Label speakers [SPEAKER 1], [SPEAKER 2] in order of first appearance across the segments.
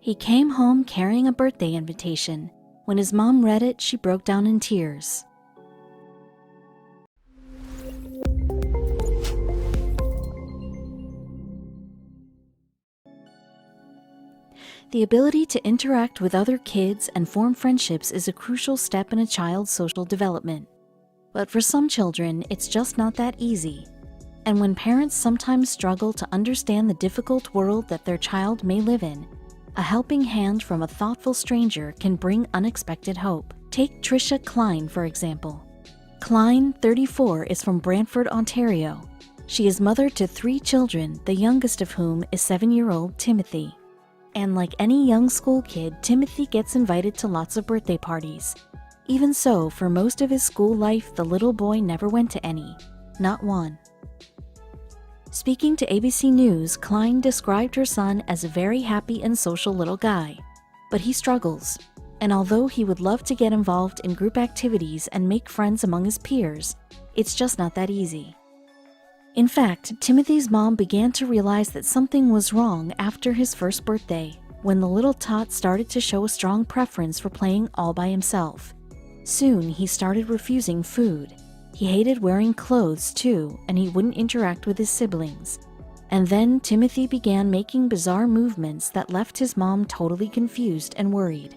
[SPEAKER 1] He came home carrying a birthday invitation. When his mom read it, she broke down in tears. The ability to interact with other kids and form friendships is a crucial step in a child's social development. But for some children, it's just not that easy. And when parents sometimes struggle to understand the difficult world that their child may live in, a helping hand from a thoughtful stranger can bring unexpected hope. Take Tricia Klein, for example. Klein, 34, is from Brantford, Ontario. She is mother to 3 children, the youngest of whom is 7-year-old Timothy. And like any young school kid, Timothy gets invited to lots of birthday parties. Even so, for most of his school life, the little boy never went to any. Not one. Speaking to ABC News, Klein described her son as a very happy and social little guy. But he struggles. And although he would love to get involved in group activities and make friends among his peers, it's just not that easy. In fact, Timothy's mom began to realize that something was wrong after his first birthday, when the little tot started to show a strong preference for playing all by himself. Soon, he started refusing food. He hated wearing clothes too, and he wouldn't interact with his siblings. And then Timothy began making bizarre movements that left his mom totally confused and worried.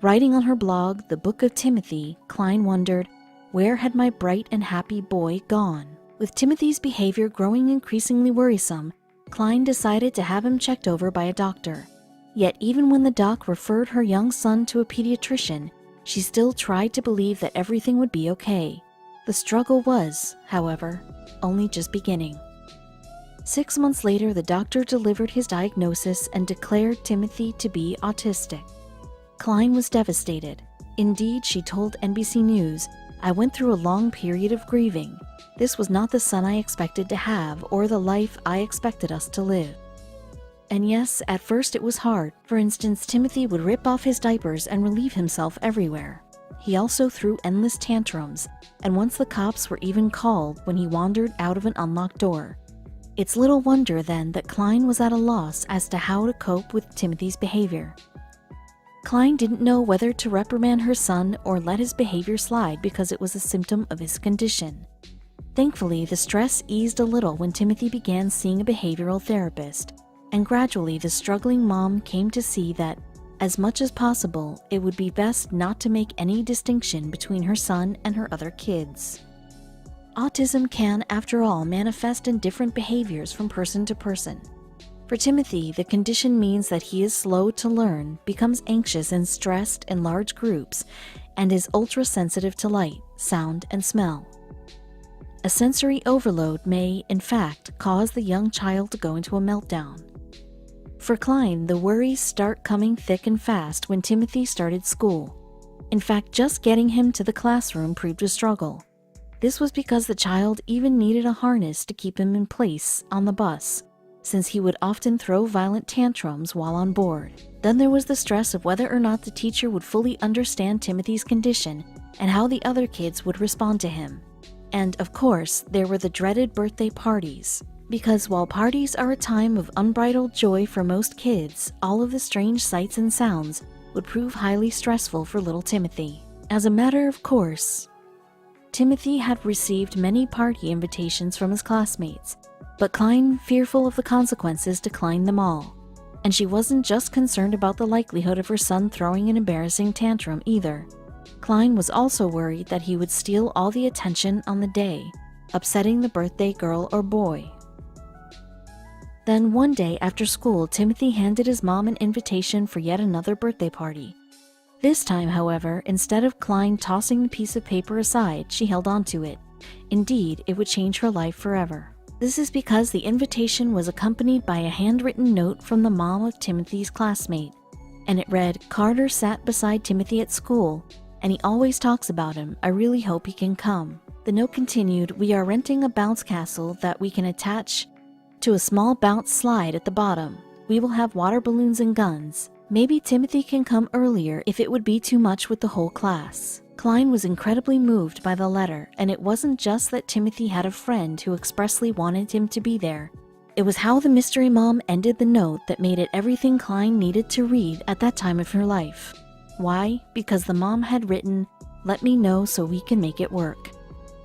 [SPEAKER 1] Writing on her blog, The Book of Timothy, Klein wondered, where had my bright and happy boy gone? With Timothy's behavior growing increasingly worrisome, Klein decided to have him checked over by a doctor. Yet even when the doc referred her young son to a pediatrician, she still tried to believe that everything would be okay. The struggle was, however, only just beginning. 6 months later, the doctor delivered his diagnosis and declared Timothy to be autistic. Klein was devastated. Indeed, she told NBC News, "I went through a long period of grieving. This was not the son I expected to have or the life I expected us to live." And yes, at first it was hard. For instance, Timothy would rip off his diapers and relieve himself everywhere. He also threw endless tantrums, and once the cops were even called when he wandered out of an unlocked door. It's little wonder then that Klein was at a loss as to how to cope with Timothy's behavior. Klein didn't know whether to reprimand her son or let his behavior slide because it was a symptom of his condition. Thankfully, the stress eased a little when Timothy began seeing a behavioral therapist, and gradually the struggling mom came to see that, as much as possible, it would be best not to make any distinction between her son and her other kids. Autism can, after all, manifest in different behaviors from person to person. For Timothy, the condition means that he is slow to learn, becomes anxious and stressed in large groups, and is ultra-sensitive to light, sound, and smell. A sensory overload may, in fact, cause the young child to go into a meltdown. For Klein, the worries start coming thick and fast when Timothy started school. In fact, just getting him to the classroom proved a struggle. This was because the child even needed a harness to keep him in place on the bus, since he would often throw violent tantrums while on board. Then there was the stress of whether or not the teacher would fully understand Timothy's condition and how the other kids would respond to him. And, of course, there were the dreaded birthday parties. Because while parties are a time of unbridled joy for most kids, all of the strange sights and sounds would prove highly stressful for little Timothy. As a matter of course, Timothy had received many party invitations from his classmates, but Klein, fearful of the consequences, declined them all. And she wasn't just concerned about the likelihood of her son throwing an embarrassing tantrum either. Klein was also worried that he would steal all the attention on the day, upsetting the birthday girl or boy. Then one day after school, Timothy handed his mom an invitation for yet another birthday party. This time, however, instead of Klein tossing the piece of paper aside, she held on to it. Indeed, it would change her life forever. This is because the invitation was accompanied by a handwritten note from the mom of Timothy's classmate, and it read, "Carter sat beside Timothy at school, and he always talks about him. I really hope he can come." The note continued, "We are renting a bounce castle that we can attach to a small bounce slide at the bottom. We will have water balloons and guns. Maybe Timothy can come earlier if it would be too much with the whole class." Klein was incredibly moved by the letter, and it wasn't just that Timothy had a friend who expressly wanted him to be there. It was how the mystery mom ended the note that made it everything Klein needed to read at that time of her life. Why? Because the mom had written, "Let me know so we can make it work."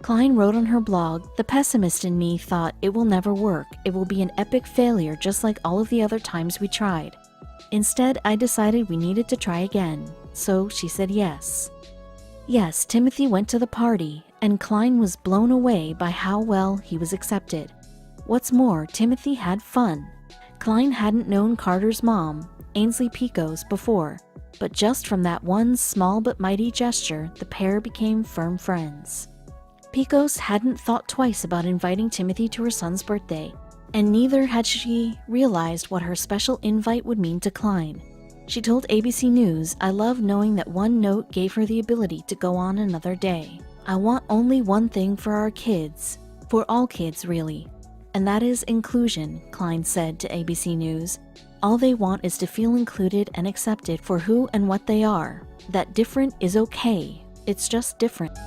[SPEAKER 1] Klein wrote on her blog, "The pessimist in me thought it will never work. It will be an epic failure just like all of the other times we tried. Instead, I decided we needed to try again. So she said yes." Yes, Timothy went to the party, and Klein was blown away by how well he was accepted. What's more, Timothy had fun. Klein hadn't known Carter's mom, Ainsley Picos, before, but just from that one small but mighty gesture, the pair became firm friends. Picos hadn't thought twice about inviting Timothy to her son's birthday, and neither had she realized what her special invite would mean to Klein. She told ABC News, "I love knowing that one note gave her the ability to go on another day. I want only one thing for our kids, for all kids really, and that is inclusion," Klein said to ABC News. "All they want is to feel included and accepted for who and what they are. That different is okay. It's just different."